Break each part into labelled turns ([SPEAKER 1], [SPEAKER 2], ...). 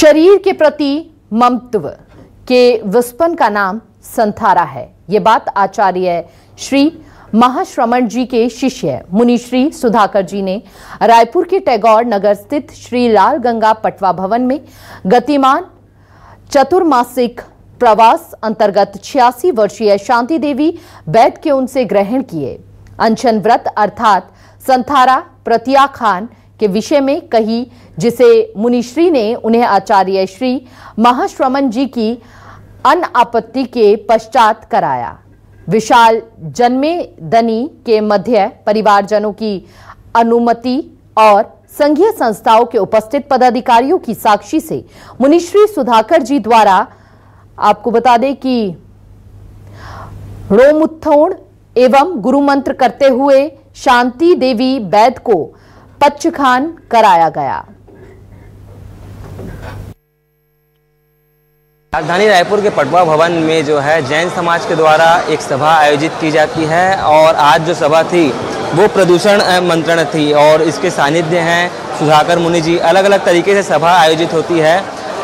[SPEAKER 1] शरीर के प्रति ममत्व के विस्पन का नाम संथारा है। ये बात आचार्य श्री महाश्रमण जी के शिष्य मुनि श्री सुधाकर जी ने रायपुर के टैगोर नगर स्थित श्री लाल गंगा पटवा भवन में गतिमान चतुर्मासिक प्रवास अंतर्गत 86 वर्षीय शांति देवी वैद के उनसे ग्रहण किए अनशन व्रत अर्थात संथारा प्रत्याख्यान के विषय में कही, जिसे मुनिश्री ने उन्हें आचार्य श्री महाश्रमण जी की अनआपत्ति के पश्चात कराया। विशाल जन्मेदनी के मध्य परिवारजनों की अनुमति और संघीय संस्थाओं के उपस्थित पदाधिकारियों की साक्षी से मुनिश्री सुधाकर जी द्वारा आपको बता दें कि रोमुत्थोण एवं गुरु मंत्र करते हुए शांति देवी वैद को पच्चखान कराया गया।
[SPEAKER 2] राजधानी रायपुर के पटवा भवन में जो है जैन समाज के द्वारा एक सभा आयोजित की जाती है और आज जो सभा थी वो प्रदूषण मंत्रण थी और इसके सानिध्य हैं सुधाकर मुनि जी। अलग अलग तरीके से सभा आयोजित होती है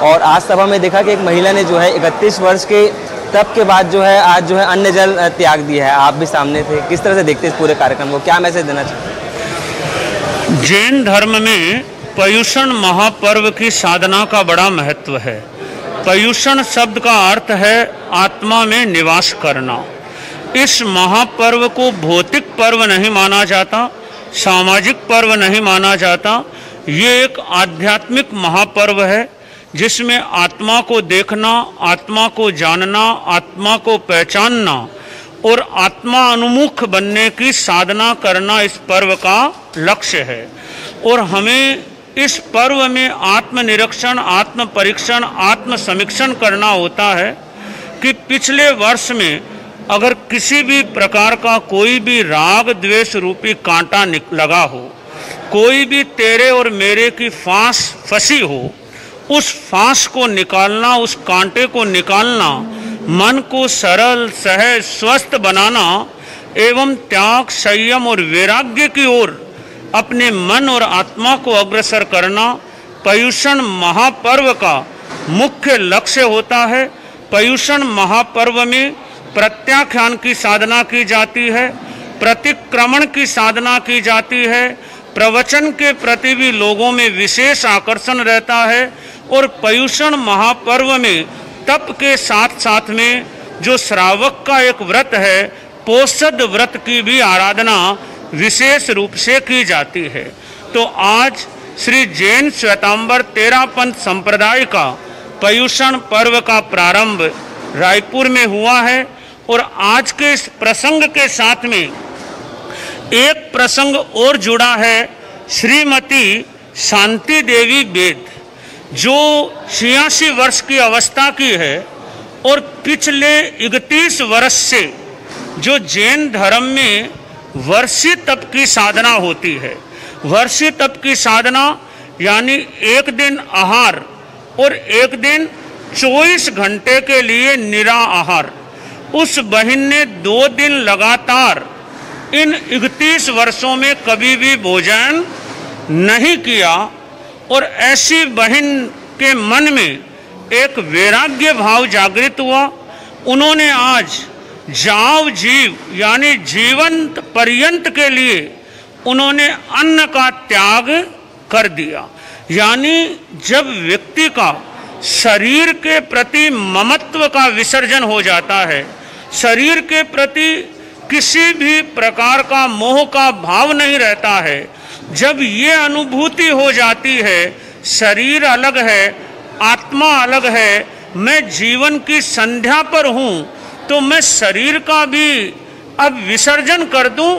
[SPEAKER 2] और आज सभा में देखा कि एक महिला ने जो है 31 वर्ष के तप के बाद जो है आज जो है अन्न जल त्याग दिया है। आप भी सामने थे, किस तरह से देखते इस पूरे कार्यक्रम को, क्या मैसेज देना चाहते?
[SPEAKER 3] जैन धर्म में पर्युषण महापर्व की साधना का बड़ा महत्व है। पर्युषण शब्द का अर्थ है आत्मा में निवास करना। इस महापर्व को भौतिक पर्व नहीं माना जाता, सामाजिक पर्व नहीं माना जाता। ये एक आध्यात्मिक महापर्व है जिसमें आत्मा को देखना, आत्मा को जानना, आत्मा को पहचानना और आत्मा अनुमुख बनने की साधना करना इस पर्व का लक्ष्य है। और हमें इस पर्व में आत्मनिरीक्षण, आत्म परीक्षण, आत्म समीक्षण करना होता है कि पिछले वर्ष में अगर किसी भी प्रकार का कोई भी राग द्वेष रूपी कांटा लगा हो, कोई भी तेरे और मेरे की फांस फंसी हो, उस फांस को निकालना, उस कांटे को निकालना, मन को सरल सहज स्वस्थ बनाना एवं त्याग संयम और वैराग्य की ओर अपने मन और आत्मा को अग्रसर करना पर्युषण महापर्व का मुख्य लक्ष्य होता है। पर्युषण महापर्व में प्रत्याख्यान की साधना की जाती है, प्रतिक्रमण की साधना की जाती है, प्रवचन के प्रति भी लोगों में विशेष आकर्षण रहता है और पर्युषण महापर्व में तप के साथ साथ में जो श्रावक का एक व्रत है पोषद व्रत की भी आराधना विशेष रूप से की जाती है। तो आज श्री जैन श्वेतांबर तेरापंथ संप्रदाय का पर्युषण पर्व का प्रारंभ रायपुर में हुआ है और आज के इस प्रसंग के साथ में एक प्रसंग और जुड़ा है। श्रीमती शांति देवी वैद जो 86 वर्ष की अवस्था की है और पिछले 31 वर्ष से जो जैन धर्म में वर्षी तप की साधना होती है। वर्षी तप की साधना यानी एक दिन आहार और एक दिन 24 घंटे के लिए निरा आहार। उस बहन ने 2 दिन लगातार इन 31 वर्षों में कभी भी भोजन नहीं किया और ऐसी बहन के मन में एक वैराग्य भाव जागृत हुआ। उन्होंने आज जाव जीव यानी जीवंत पर्यंत के लिए उन्होंने अन्न का त्याग कर दिया। यानी जब व्यक्ति का शरीर के प्रति ममत्व का विसर्जन हो जाता है, शरीर के प्रति किसी भी प्रकार का मोह का भाव नहीं रहता है, जब ये अनुभूति हो जाती है शरीर अलग है, आत्मा अलग है, मैं जीवन की संध्या पर हूँ, तो मैं शरीर का भी अब विसर्जन कर दूं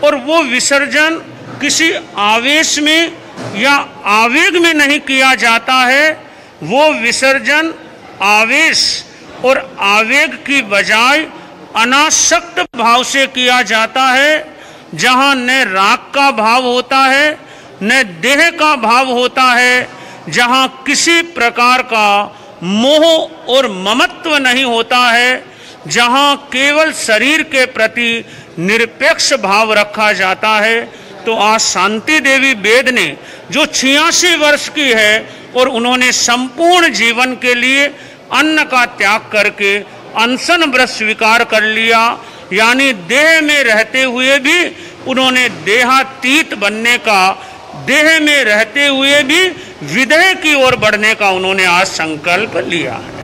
[SPEAKER 3] और वो विसर्जन किसी आवेश में या आवेग में नहीं किया जाता है। वो विसर्जन आवेश और आवेग की बजाय अनासक्त भाव से किया जाता है, जहाँ न राग का भाव होता है न देह का भाव होता है, जहाँ किसी प्रकार का मोह और ममत्व नहीं होता है, जहाँ केवल शरीर के प्रति निरपेक्ष भाव रखा जाता है। तो आज शांति देवी बेद ने जो 86 वर्ष की है और उन्होंने संपूर्ण जीवन के लिए अन्न का त्याग करके अनशन व्रत स्वीकार कर लिया, यानी देह में रहते हुए भी उन्होंने देहातीत बनने का, देह में रहते हुए भी विदेह की ओर बढ़ने का उन्होंने आज संकल्प लिया है।